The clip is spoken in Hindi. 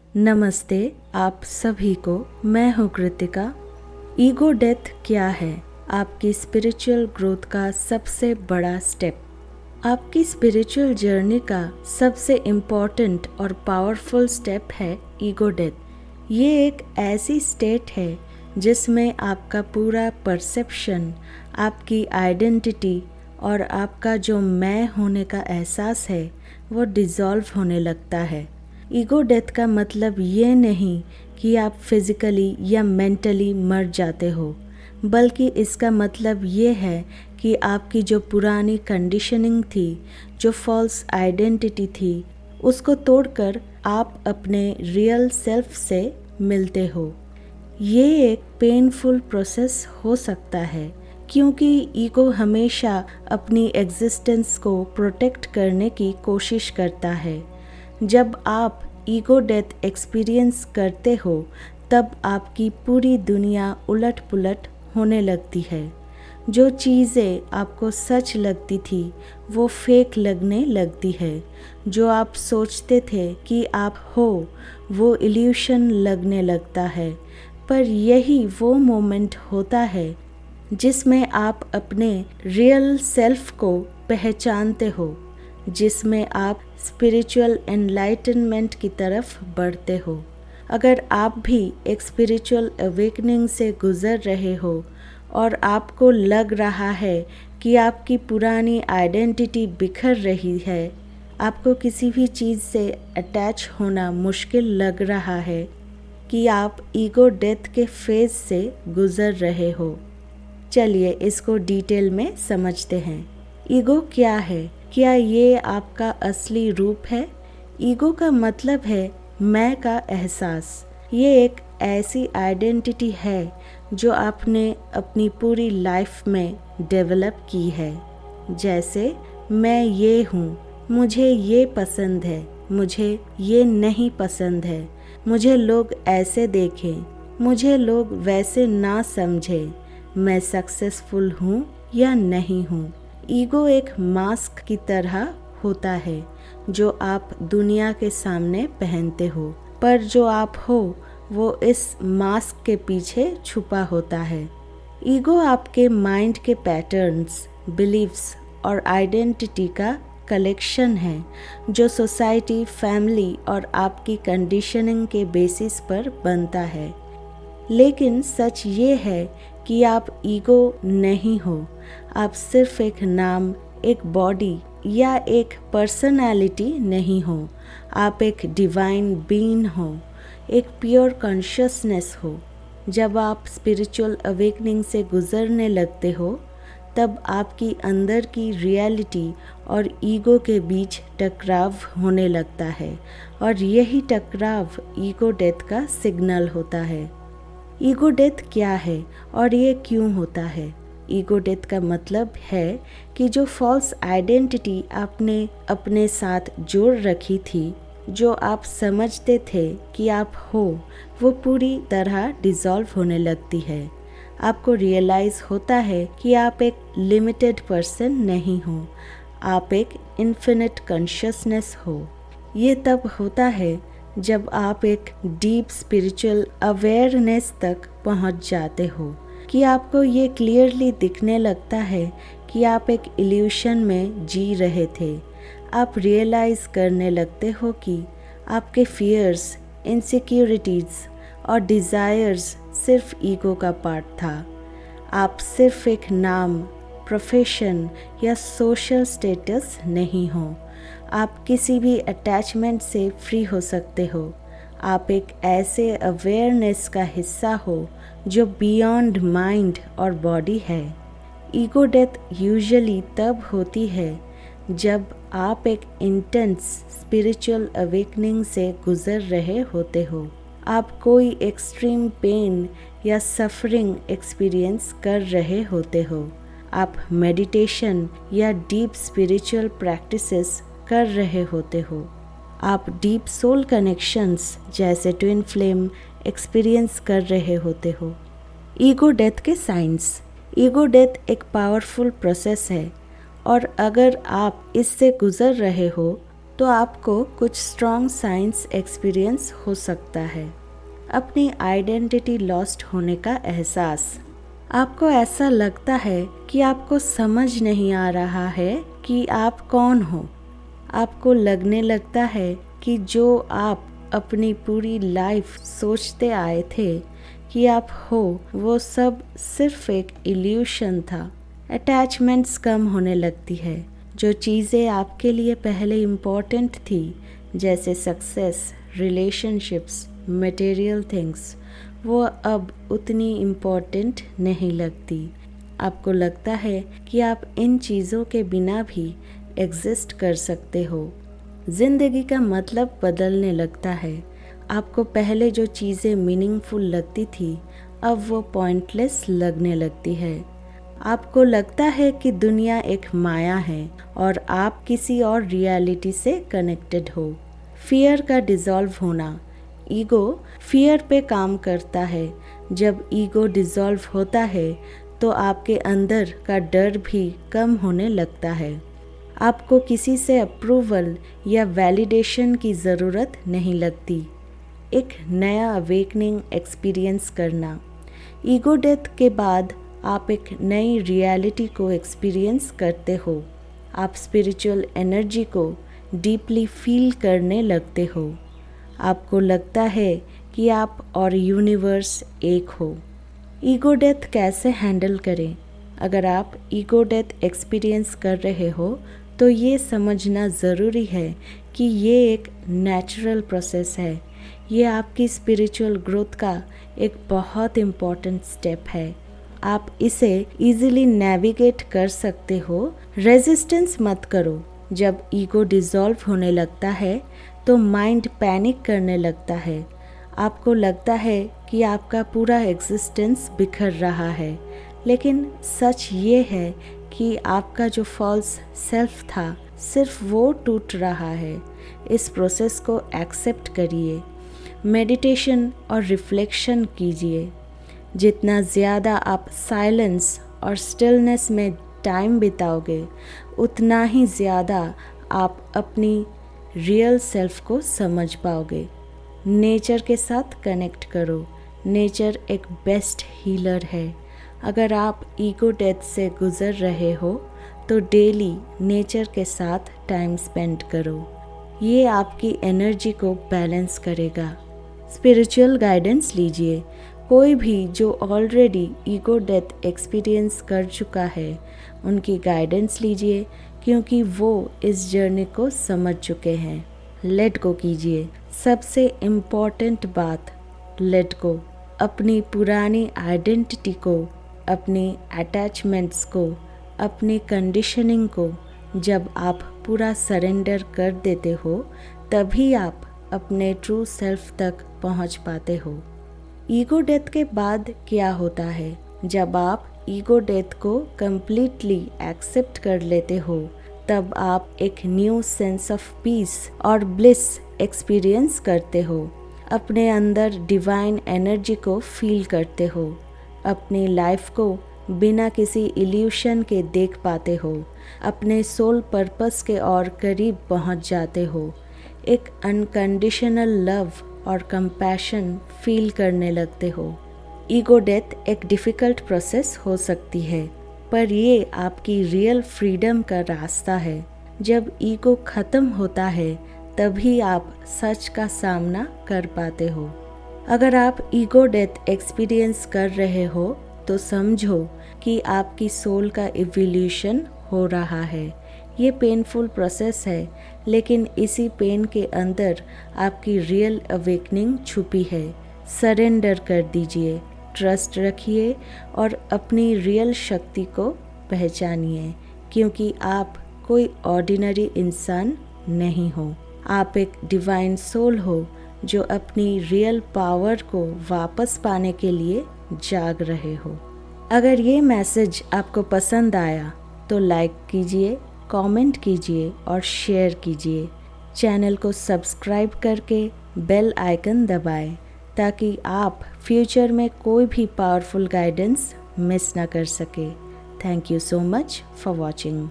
नमस्ते आप सभी को। मैं हूँ कृतिका। ईगो डेथ क्या है? आपकी स्पिरिचुअल ग्रोथ का सबसे बड़ा स्टेप। आपकी स्पिरिचुअल जर्नी का सबसे इम्पॉर्टेंट और पावरफुल स्टेप है ईगो डेथ। ये एक ऐसी स्टेट है जिसमें आपका पूरा परसेप्शन, आपकी आइडेंटिटी और आपका जो मैं होने का एहसास है वो डिज़ॉल्व होने लगता है। ईगो डेथ का मतलब ये नहीं कि आप फिज़िकली या मेंटली मर जाते हो, बल्कि इसका मतलब ये है कि आपकी जो पुरानी कंडीशनिंग थी, जो फॉल्स आइडेंटिटी थी, उसको तोड़कर आप अपने रियल सेल्फ से मिलते हो। ये एक पेनफुल प्रोसेस हो सकता है क्योंकि ईगो हमेशा अपनी एग्जिस्टेंस को प्रोटेक्ट करने की कोशिश करता है। जब आप ईगो डेथ एक्सपीरियंस करते हो तब आपकी पूरी दुनिया उलट पुलट होने लगती है। जो चीज़ें आपको सच लगती थी वो फेक लगने लगती है। जो आप सोचते थे कि आप हो वो इल्यूशन लगने लगता है। पर यही वो मोमेंट होता है जिसमें आप अपने रियल सेल्फ को पहचानते हो, जिसमें आप स्पिरिचुअल एनलाइटनमेंट की तरफ बढ़ते हो। अगर आप भी एक स्पिरिचुअल अवेकनिंग से गुजर रहे हो और आपको लग रहा है कि आपकी पुरानी आइडेंटिटी बिखर रही है, आपको किसी भी चीज़ से अटैच होना मुश्किल लग रहा है, कि आप ईगो डेथ के फेज से गुजर रहे हो। चलिए इसको डिटेल में समझते हैं। ईगो क्या है? क्या ये आपका असली रूप है? ईगो का मतलब है मैं का एहसास। ये एक ऐसी आइडेंटिटी है जो आपने अपनी पूरी लाइफ में डेवलप की है। जैसे मैं ये हूँ, मुझे ये पसंद है, मुझे ये नहीं पसंद है, मुझे लोग ऐसे देखें, मुझे लोग वैसे ना समझें, मैं सक्सेसफुल हूँ या नहीं हूँ। ईगो एक मास्क की तरह होता है जो आप दुनिया के सामने पहनते हो, पर जो आप हो वो इस मास्क के पीछे छुपा होता है। ईगो आपके माइंड के पैटर्न्स, बिलीव्स और आइडेंटिटी का कलेक्शन है जो सोसाइटी, फैमिली और आपकी कंडीशनिंग के बेसिस पर बनता है। लेकिन सच ये है कि आप ईगो नहीं हो। आप सिर्फ एक नाम, एक बॉडी या एक पर्सनालिटी नहीं हो। आप एक डिवाइन बीइंग हो, एक प्योर कॉन्शियसनेस हो। जब आप स्पिरिचुअल अवेकनिंग से गुजरने लगते हो तब आपकी अंदर की रियलिटी और ईगो के बीच टकराव होने लगता है, और यही टकराव ईगो डेथ का सिग्नल होता है। ईगो डेथ क्या है और ये क्यों होता है? ईगो डेथ का मतलब है कि जो फॉल्स आइडेंटिटी आपने अपने साथ जोड़ रखी थी, जो आप समझते थे कि आप हो, वो पूरी तरह डिसॉल्व होने लगती है। आपको रियलाइज़ होता है कि आप एक लिमिटेड पर्सन नहीं हो, आप एक इन्फिनिट कॉन्शियसनेस हो। ये तब होता है जब आप एक डीप स्पिरिचुअल अवेयरनेस तक पहुंच जाते हो कि आपको ये क्लियरली दिखने लगता है कि आप एक इल्यूशन में जी रहे थे। आप रियलाइज़ करने लगते हो कि आपके फियर्स, इनसिक्योरिटीज़ और डिज़ायर्स सिर्फ ईगो का पार्ट था। आप सिर्फ एक नाम, प्रोफेशन या सोशल स्टेटस नहीं हो। आप किसी भी अटैचमेंट से फ्री हो सकते हो। आप एक ऐसे अवेयरनेस का हिस्सा हो जो बियॉन्ड माइंड और बॉडी है। ईगो डेथ यूजुअली तब होती है जब आप एक इंटेंस स्पिरिचुअल अवेकनिंग से गुजर रहे होते हो। आप कोई एक्सट्रीम पेन या सफरिंग एक्सपीरियंस कर रहे होते हो। आप मेडिटेशन या डीप स्पिरिचुअल प्रैक्टिसेस कर रहे होते हो। आप डीप सोल कनेक्शंस जैसे ट्विन फ्लेम एक्सपीरियंस कर रहे होते हो। ईगो डेथ के साइंस। ईगो डेथ एक पावरफुल प्रोसेस है, और अगर आप इससे गुजर रहे हो तो आपको कुछ स्ट्रॉन्ग साइंस एक्सपीरियंस हो सकता है। अपनी आइडेंटिटी लॉस्ट होने का एहसास। आपको ऐसा लगता है कि आपको समझ नहीं आ रहा है कि आप कौन हो। आपको लगने लगता है कि जो आप अपनी पूरी लाइफ सोचते आए थे कि आप हो, वो सब सिर्फ एक इल्यूशन था। अटैचमेंट्स कम होने लगती है। जो चीज़ें आपके लिए पहले इम्पोर्टेंट थी, जैसे सक्सेस, रिलेशनशिप्स, मटेरियल थिंग्स, वो अब उतनी इम्पोर्टेंट नहीं लगती। आपको लगता है कि आप इन चीज़ों के बिना भी एग्जिस्ट कर सकते हो। ज़िंदगी का मतलब बदलने लगता है। आपको पहले जो चीज़ें मीनिंगफुल लगती थी, अब वो पॉइंटलेस लगने लगती है। आपको लगता है कि दुनिया एक माया है और आप किसी और रियलिटी से कनेक्टेड हो। फियर का डिज़ोल्व होना। ईगो फियर पे काम करता है। जब ईगो डिज़ोल्व होता है तो आपके अंदर का डर भी कम होने लगता है। आपको किसी से अप्रूवल या वैलिडेशन की ज़रूरत नहीं लगती। एक नया अवेकनिंग एक्सपीरियंस करना। ईगो डेथ के बाद आप एक नई रियलिटी को एक्सपीरियंस करते हो। आप स्पिरिचुअल एनर्जी को डीपली फील करने लगते हो। आपको लगता है कि आप और यूनिवर्स एक हो। ईगो डेथ कैसे हैंडल करें? अगर आप ईगो डेथ एक्सपीरियंस कर रहे हो तो ये समझना ज़रूरी है कि ये एक नेचुरल प्रोसेस है। ये आपकी स्पिरिचुअल ग्रोथ का एक बहुत इम्पॉर्टेंट स्टेप है। आप इसे इजीली नेविगेट कर सकते हो। रेजिस्टेंस मत करो। जब ईगो डिज़ोल्व होने लगता है तो माइंड पैनिक करने लगता है। आपको लगता है कि आपका पूरा एग्जिस्टेंस बिखर रहा है, लेकिन सच ये है कि आपका जो फॉल्स सेल्फ था सिर्फ वो टूट रहा है। इस प्रोसेस को एक्सेप्ट करिए। मेडिटेशन और रिफ्लेक्शन कीजिए। जितना ज़्यादा आप साइलेंस और स्टिलनेस में टाइम बिताओगे, उतना ही ज़्यादा आप अपनी रियल सेल्फ को समझ पाओगे। नेचर के साथ कनेक्ट करो। नेचर एक बेस्ट हीलर है। अगर आप ईगो डेथ से गुज़र रहे हो तो डेली नेचर के साथ टाइम स्पेंड करो। ये आपकी एनर्जी को बैलेंस करेगा। स्पिरिचुअल गाइडेंस लीजिए। कोई भी जो ऑलरेडी ईगो डेथ एक्सपीरियंस कर चुका है, उनकी गाइडेंस लीजिए, क्योंकि वो इस जर्नी को समझ चुके हैं। लेट गो कीजिए। सबसे इम्पॉर्टेंट बात, लेट गो। अपनी पुरानी आइडेंटिटी को, अपनी अटैचमेंट्स को, अपनी कंडीशनिंग को जब आप पूरा सरेंडर कर देते हो, तभी आप अपने ट्रू सेल्फ तक पहुंच पाते हो। ईगो डेथ के बाद क्या होता है? जब आप ईगो डेथ को कम्प्लीटली एक्सेप्ट कर लेते हो, तब आप एक न्यू सेंस ऑफ पीस और ब्लिस एक्सपीरियंस करते हो। अपने अंदर डिवाइन एनर्जी को फील करते हो। अपनी लाइफ को बिना किसी इल्यूशन के देख पाते हो। अपने सोल पर्पस के और करीब पहुंच जाते हो। एक अनकंडीशनल लव और कंपैशन फील करने लगते हो। ईगो डेथ एक डिफ़िकल्ट प्रोसेस हो सकती है, पर ये आपकी रियल फ्रीडम का रास्ता है। जब ईगो ख़त्म होता है, तभी आप सच का सामना कर पाते हो। अगर आप ईगो डेथ एक्सपीरियंस कर रहे हो तो समझो कि आपकी सोल का इवोल्यूशन हो रहा है। ये पेनफुल प्रोसेस है, लेकिन इसी पेन के अंदर आपकी रियल अवेकनिंग छुपी है। सरेंडर कर दीजिए, ट्रस्ट रखिए और अपनी रियल शक्ति को पहचानिए, क्योंकि आप कोई ऑर्डिनरी इंसान नहीं हो। आप एक डिवाइन सोल हो जो अपनी रियल पावर को वापस पाने के लिए जाग रहे हो। अगर ये मैसेज आपको पसंद आया तो लाइक कीजिए, कमेंट कीजिए और शेयर कीजिए। चैनल को सब्सक्राइब करके बेल आइकन दबाएं ताकि आप फ्यूचर में कोई भी पावरफुल गाइडेंस मिस ना कर सके। Thank you so much for watching.